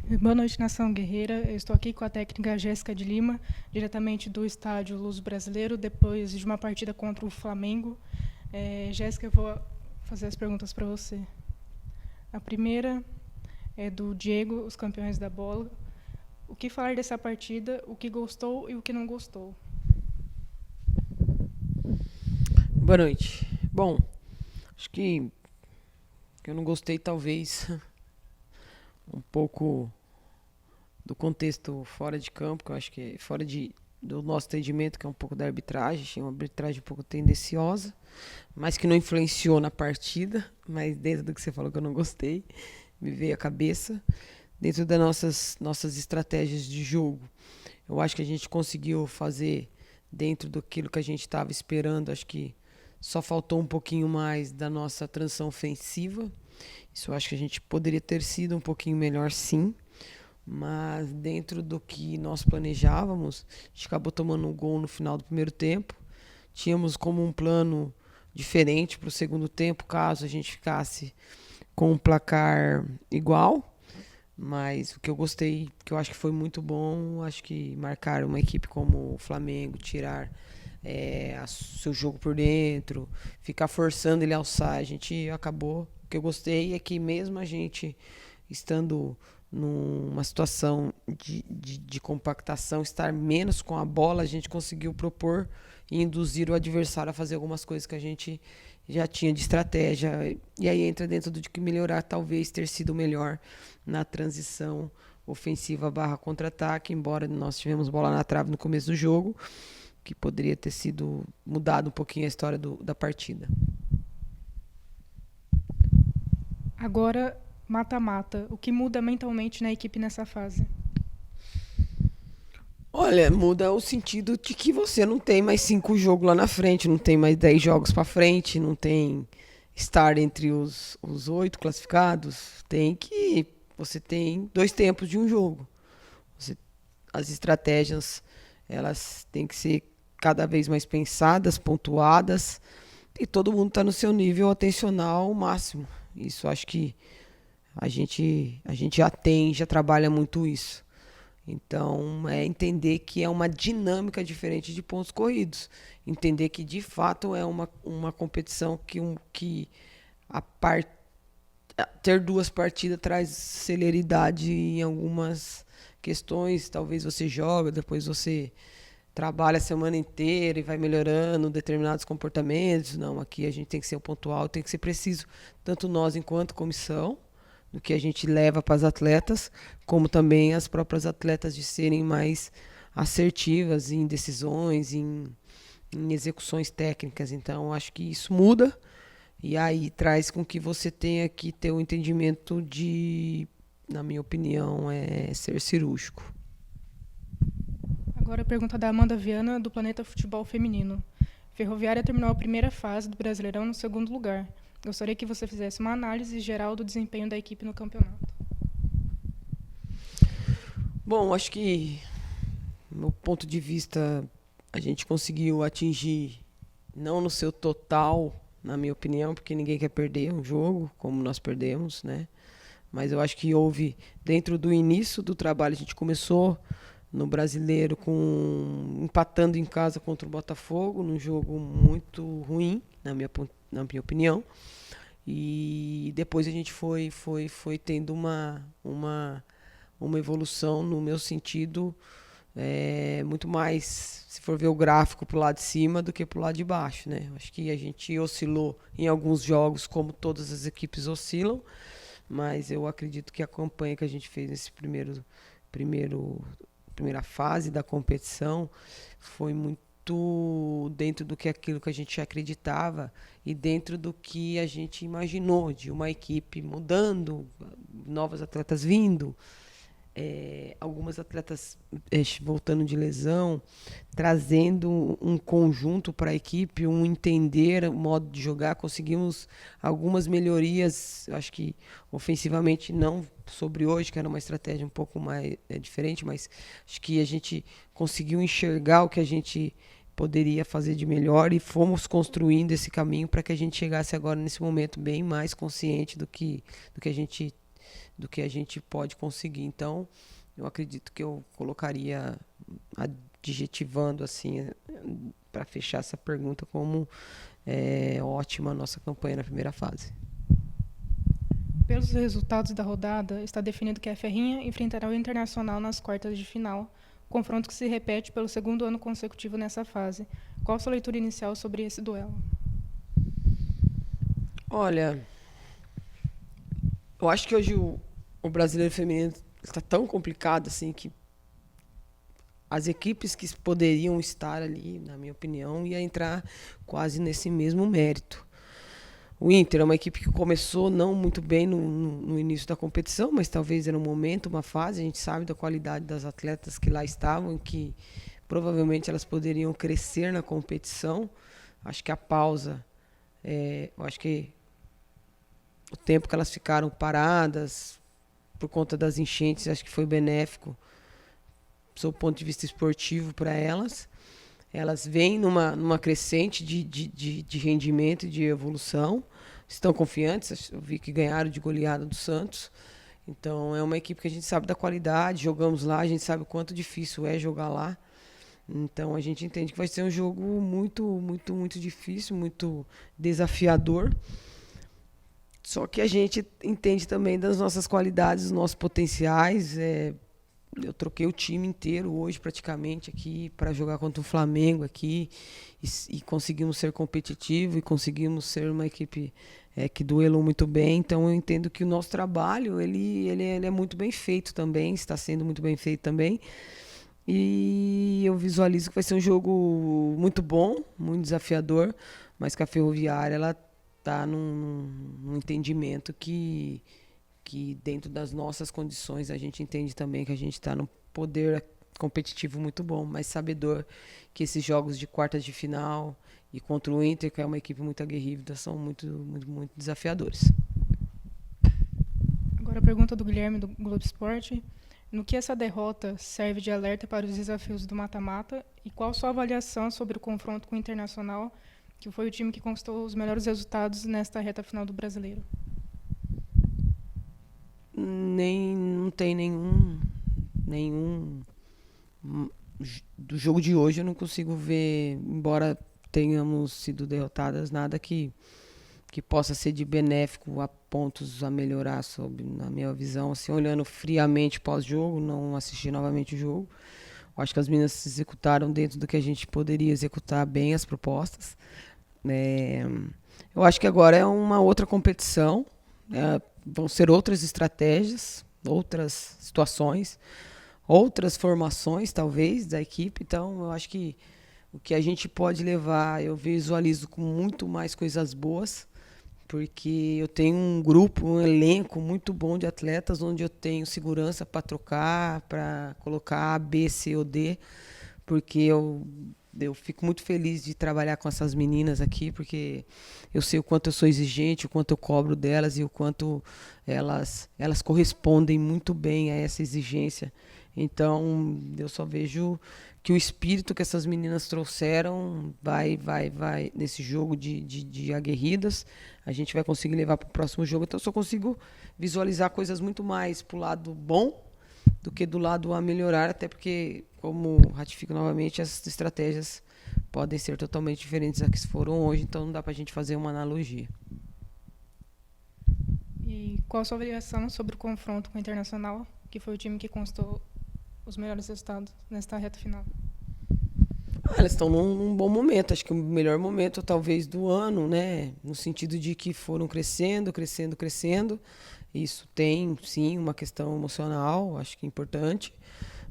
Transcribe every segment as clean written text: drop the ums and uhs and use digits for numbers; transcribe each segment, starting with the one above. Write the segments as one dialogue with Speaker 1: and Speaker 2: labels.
Speaker 1: Boa noite, Nação Guerreira. Eu estou aqui com a técnica Jéssica de Lima, diretamente do estádio Luso Brasileiro, depois de uma partida contra o Flamengo. Jéssica, eu vou fazer as perguntas para você. A primeira é do Diego, os campeões da bola. O que falar dessa partida, o que gostou e o que não gostou?
Speaker 2: Boa noite. Bom, acho que eu não gostei talvez um pouco do contexto fora de campo, que eu acho que é do nosso entendimento, que é um pouco da arbitragem. Achei uma arbitragem um pouco tendenciosa, mas que não influenciou na partida. Mas dentro do que você falou que eu não gostei, me veio à cabeça. Dentro das nossas estratégias de jogo, eu acho que a gente conseguiu fazer dentro daquilo que a gente estava esperando. Acho que só faltou um pouquinho mais da nossa transição ofensiva. Isso eu acho que a gente poderia ter sido um pouquinho melhor, sim. Mas dentro do que nós planejávamos, a gente acabou tomando um gol no final do primeiro tempo. Tínhamos como um plano diferente para o segundo tempo, caso a gente ficasse com um placar igual. Mas o que eu gostei, que eu acho que foi muito bom, acho que marcar uma equipe como o Flamengo, tirar seu jogo por dentro, ficar forçando ele a alçar. A gente acabou. O que eu gostei é que mesmo a gente estando numa situação de compactação, estar menos com a bola, a gente conseguiu propor e induzir o adversário a fazer algumas coisas que a gente já tinha de estratégia. E aí entra dentro do que melhorar, talvez ter sido melhor na transição ofensiva barra contra-ataque, embora nós tivemos bola na trave no começo do jogo, que poderia ter sido mudado um pouquinho a história da partida.
Speaker 1: Agora, mata-mata. O que muda mentalmente na equipe nessa fase?
Speaker 2: Olha, muda o sentido de que você não tem mais 5 jogos lá na frente, não tem mais 10 jogos para frente, não tem estar entre os 8 classificados. Você tem 2 tempos de um jogo. Você, as estratégias, elas têm que ser cada vez mais pensadas, pontuadas, e todo mundo está no seu nível atencional máximo. Isso acho que a gente já trabalha muito isso. Então, é entender que é uma dinâmica diferente de pontos corridos. Entender que, de fato, é uma competição que a par, ter 2 partidas traz celeridade em algumas questões. Talvez você joga, depois você trabalha a semana inteira e vai melhorando determinados comportamentos. Não, aqui a gente tem que ser pontual, tem que ser preciso, tanto nós enquanto comissão, do que a gente leva para as atletas, como também as próprias atletas de serem mais assertivas em decisões, em execuções técnicas. Então, acho que isso muda e aí traz com que você tenha que ter um entendimento de, na minha opinião, ser cirúrgico.
Speaker 1: Agora a pergunta da Amanda Viana, do Planeta Futebol Feminino. Ferroviária terminou a primeira fase do Brasileirão no segundo lugar. Gostaria que você fizesse uma análise geral do desempenho da equipe no campeonato.
Speaker 2: Bom, acho que, do meu ponto de vista, a gente conseguiu atingir, não no seu total, na minha opinião, porque ninguém quer perder um jogo, como nós perdemos, né? Mas eu acho que houve, dentro do início do trabalho, a gente começou no Brasileiro empatando em casa contra o Botafogo, num jogo muito ruim, na minha opinião. E depois a gente foi tendo uma evolução no meu sentido, muito mais, se for ver o gráfico pro lado de cima do que pro lado de baixo, né? Acho que a gente oscilou em alguns jogos, como todas as equipes oscilam, mas eu acredito que a campanha que a gente fez nesse primeiro primeira fase da competição foi muito dentro do que aquilo que a gente acreditava e dentro do que a gente imaginou de uma equipe mudando, novas atletas vindo, algumas atletas voltando de lesão, trazendo um conjunto para a equipe, um entender o modo de jogar. Conseguimos algumas melhorias, acho que ofensivamente não sobre hoje, que era uma estratégia um pouco mais diferente, mas acho que a gente conseguiu enxergar o que a gente poderia fazer de melhor e fomos construindo esse caminho para que a gente chegasse agora nesse momento bem mais consciente do que a gente do que a gente pode conseguir. Então, eu acredito que eu colocaria, adjetivando assim, para fechar essa pergunta, como ótima a nossa campanha na primeira fase.
Speaker 1: Pelos resultados da rodada, está definido que a Ferrinha enfrentará o Internacional nas quartas de final, confronto que se repete pelo segundo ano consecutivo nessa fase. Qual a sua leitura inicial sobre esse duelo?
Speaker 2: Olha, eu acho que hoje o brasileiro feminino está tão complicado assim que as equipes que poderiam estar ali, na minha opinião, ia entrar quase nesse mesmo mérito. O Inter é uma equipe que começou não muito bem no início da competição, mas talvez era um momento, uma fase. A gente sabe da qualidade das atletas que lá estavam, que provavelmente elas poderiam crescer na competição. Acho que a pausa, eu acho que o tempo que elas ficaram paradas por conta das enchentes, acho que foi benéfico, do ponto de vista esportivo, para elas. Elas vêm numa crescente de rendimento e de evolução. Estão confiantes. Eu vi que ganharam de goleada do Santos. Então, é uma equipe que a gente sabe da qualidade. Jogamos lá, a gente sabe o quanto difícil é jogar lá. Então, a gente entende que vai ser um jogo muito, muito, muito difícil, muito desafiador. Só que a gente entende também das nossas qualidades, dos nossos potenciais. Eu troquei o time inteiro hoje praticamente aqui para jogar contra o Flamengo aqui e conseguimos ser competitivos e conseguimos ser uma equipe que duelou muito bem. Então eu entendo que o nosso trabalho ele é muito bem feito também, está sendo muito bem feito também. E eu visualizo que vai ser um jogo muito bom, muito desafiador, mas que a Ferroviária ela está num entendimento que dentro das nossas condições a gente entende também que a gente está num poder competitivo muito bom, mas sabedor que esses jogos de quartas de final e contra o Inter, que é uma equipe muito aguerrida, são muito, muito, muito desafiadores.
Speaker 1: Agora a pergunta do Guilherme do Globo Esporte. No que essa derrota serve de alerta para os desafios do mata-mata e qual sua avaliação sobre o confronto com o Internacional, que foi o time que conquistou os melhores resultados nesta reta final do Brasileiro?
Speaker 2: Não tem nenhum do jogo de hoje eu não consigo ver, embora tenhamos sido derrotadas, nada que possa ser de benéfico a pontos a melhorar na minha visão, assim, olhando friamente pós-jogo, não assisti novamente o jogo. Eu acho que as meninas se executaram dentro do que a gente poderia executar bem as propostas. Eu acho que agora é uma outra competição, vão ser outras estratégias, outras situações, outras formações, talvez, da equipe. Então, eu acho que o que a gente pode levar, eu visualizo com muito mais coisas boas, porque eu tenho um grupo, um elenco muito bom de atletas, onde eu tenho segurança para trocar, para colocar A, B, C ou D, porque eu fico muito feliz de trabalhar com essas meninas aqui, porque eu sei o quanto eu sou exigente, o quanto eu cobro delas e o quanto elas correspondem muito bem a essa exigência. Então, eu só vejo que o espírito que essas meninas trouxeram vai nesse jogo de aguerridas. A gente vai conseguir levar para o próximo jogo. Então, eu só consigo visualizar coisas muito mais para o lado bom do que do lado a melhorar, até porque, como ratifico novamente, essas estratégias podem ser totalmente diferentes das que foram hoje, então não dá para a gente fazer uma analogia.
Speaker 1: E qual a sua avaliação sobre o confronto com o Internacional, que foi o time que conquistou os melhores resultados nesta reta final?
Speaker 2: Elas estão num bom momento, acho que o melhor momento talvez do ano, né? No sentido de que foram crescendo. Isso tem, sim, uma questão emocional, acho que é importante,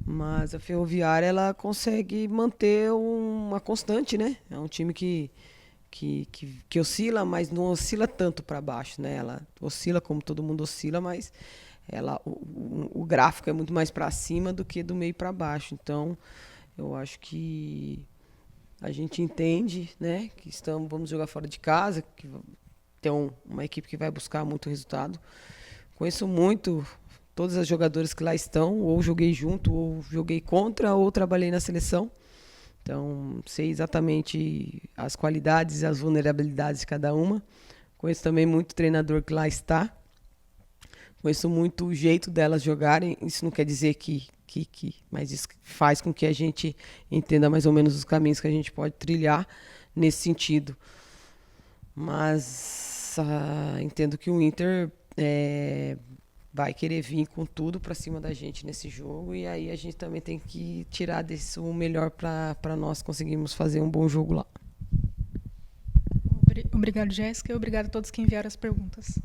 Speaker 2: mas a Ferroviária ela consegue manter uma constante, né? É um time que oscila, mas não oscila tanto para baixo, né? Ela oscila como todo mundo oscila, mas o gráfico é muito mais para cima do que do meio para baixo. Então, eu acho que a gente entende, né, que vamos jogar fora de casa, que tem uma equipe que vai buscar muito resultado. Conheço muito todas as jogadoras que lá estão, ou joguei junto, ou joguei contra, ou trabalhei na seleção. Então, sei exatamente as qualidades e as vulnerabilidades de cada uma. Conheço também muito treinador que lá está. conheço muito o jeito delas jogarem. Isso não quer dizer mas isso faz com que a gente entenda mais ou menos os caminhos que a gente pode trilhar nesse sentido. Mas entendo que o Inter vai querer vir com tudo para cima da gente nesse jogo, e aí a gente também tem que tirar disso o melhor para nós conseguirmos fazer um bom jogo lá.
Speaker 1: Obrigado, Jéssica, e obrigado a todos que enviaram as perguntas.